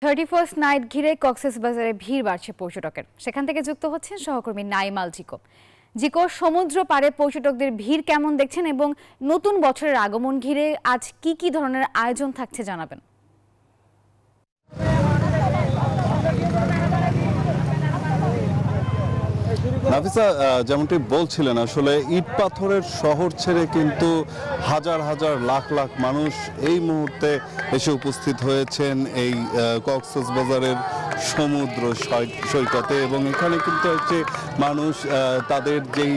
31st night ঘিরে কক্সবাজারে ভিড় বাড়ছে পর্যটকের। সেখান থেকে যুক্ত হচ্ছেন সহকর্মী নাইমাল জিকো। জিকো, সমুদ্র পাড়ে পর্যটকদের ভিড় কেমন দেখছেন এবং নতুন বছরের আগমন ঘিরে আজ কি ধরনের আয়োজন থাকছে জানাবেন। নাফিসা, যেমনটি বলছিলেন, আসলে ইট পাথরের শহর ছেড়ে কিন্তু হাজার হাজার লাখ লাখ মানুষ এই মুহূর্তে এসে উপস্থিত হয়েছেন এই কক্সবাজারের সমুদ্র সৈকতে, এবং এখানে কিন্তু হচ্ছে মানুষ তাদের যেই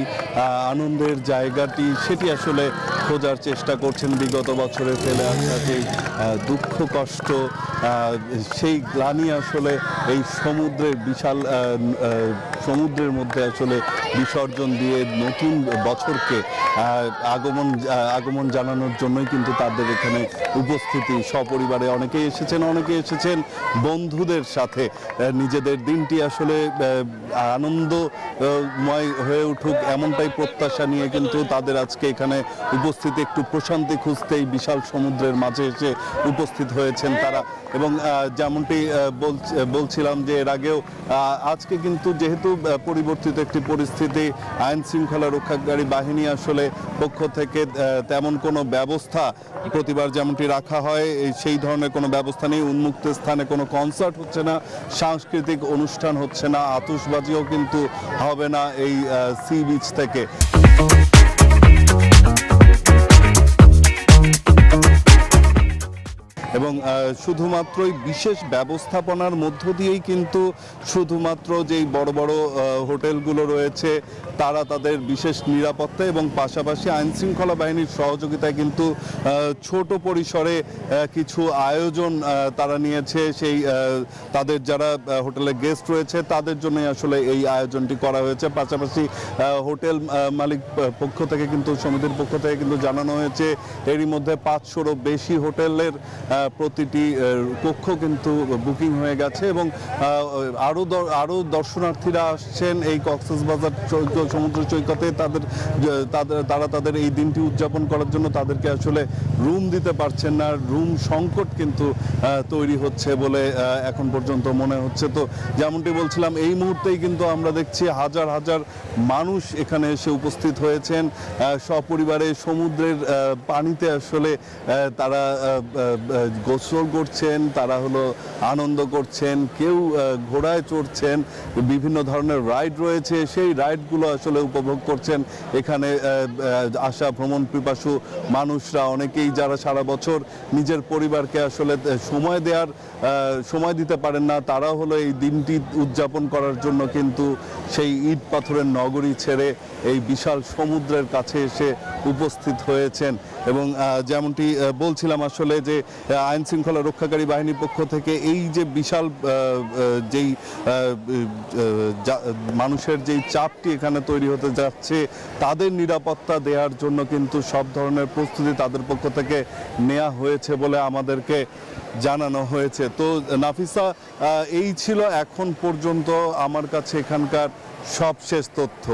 আনন্দের জায়গাটি সেটি আসলে খোঁজার চেষ্টা করছেন। বিগত বছরে ফেলে আসা যেই দুঃখ কষ্ট, সেই গ্লানি আসলে এই সমুদ্রের বিশাল সমুদ্রের মধ্যে আসলে বিসর্জন দিয়ে নতুন বছরকে আগমন জানানোর জন্যই কিন্তু তাদের এখানে উপস্থিতি। সপরিবারে অনেকেই এসেছেন বন্ধুদের সাথে। নিজেদের দিনটি আসলে আনন্দময় হয়ে উঠুক এমনটাই প্রত্যাশা নিয়ে কিন্তু তাদের আজকে এখানে উপস্থিতি। একটু প্রশান্তি খুঁজতে এই বিশাল সমুদ্রের মাঝে এসে উপস্থিত হয়েছেন তারা। এবং যেমনটি বলছিলাম যে এর আগেও আজকে কিন্তু যেহেতু পরিবর্তিত একটি পরিস্থিতি, আইন শৃঙ্খলা রক্ষাকারী বাহিনী আসলে পক্ষ থেকে তেমন কোনো ব্যবস্থা প্রতিবার যেমনটি রাখা হয় সেই ধরনের কোনো ব্যবস্থা নেই। উন্মুক্ত স্থানে কোনো কনসার্ট হচ্ছে না, সাংস্কৃতিক অনুষ্ঠান হচ্ছে না, আতশবাজিও কিন্তু হবে না এই সি বিচ থেকে। এবং শুধুমাত্রই বিশেষ ব্যবস্থাপনার মধ্য দিয়েই কিন্তু শুধুমাত্র যেই বড় বড় হোটেলগুলো রয়েছে তারা তাদের বিশেষ নিরাপত্তা এবং পাশাপাশি আইন শৃঙ্খলা বাহিনীর সহযোগিতায় কিন্তু ছোট পরিসরে কিছু আয়োজন তারা নিয়েছে। সেই তাদের যারা হোটেলে গেস্ট রয়েছে তাদের জন্যই আসলে এই আয়োজনটি করা হয়েছে। পাশাপাশি হোটেল মালিক পক্ষ থেকে কিন্তু সমিতির পক্ষ থেকে কিন্তু জানানো হয়েছে এরই মধ্যে 500-রও বেশি হোটেলের প্রতিটি কক্ষ কিন্তু বুকিং হয়ে গেছে, এবং আরও দর্শনার্থীরা আসছেন এই কক্সবাজার সমুদ্র সৈকতে। তারা তাদের এই দিনটি উদযাপন করার জন্য তাদেরকে আসলে রুম দিতে পারছেন না। রুম সংকট কিন্তু তৈরি হচ্ছে বলে এখন পর্যন্ত মনে হচ্ছে। তো যেমনটি বলছিলাম, এই মুহূর্তেই কিন্তু আমরা দেখছি হাজার হাজার মানুষ এখানে এসে উপস্থিত হয়েছেন সপরিবারে। সমুদ্রের পানিতে আসলে তারা গোসল করছেন, তারা হলো আনন্দ করছেন, কেউ ঘোড়ায় চড়ছেন, বিভিন্ন ধরনের রাইড রয়েছে, সেই রাইডগুলো আসলে উপভোগ করছেন এখানে আসা ভ্রমণ পিপাসু মানুষরা। অনেকেই যারা সারা বছর নিজের পরিবারকে আসলে সময় দিতে পারেন না, তারা হলো এই দিনটি উদযাপন করার জন্য কিন্তু সেই ইট পাথরের নগরী ছেড়ে এই বিশাল সমুদ্রের কাছে এসে উপস্থিত হয়েছেন। এবং যেমনটি বলছিলাম আসলে যে আইন শৃঙ্খলা রক্ষাকারী বাহিনীর পক্ষ থেকে এই যে বিশাল যেই মানুষের যেই চাপটি এখানে তৈরি হতে যাচ্ছে তাদের নিরাপত্তা দেওয়ার জন্য কিন্তু সব ধরনের প্রস্তুতি তাদের পক্ষ থেকে নেওয়া হয়েছে বলে আমাদেরকে জানানো হয়েছে। তো নাফিসা, এই ছিল এখন পর্যন্ত আমার কাছে এখানকার সবশেষ তথ্য।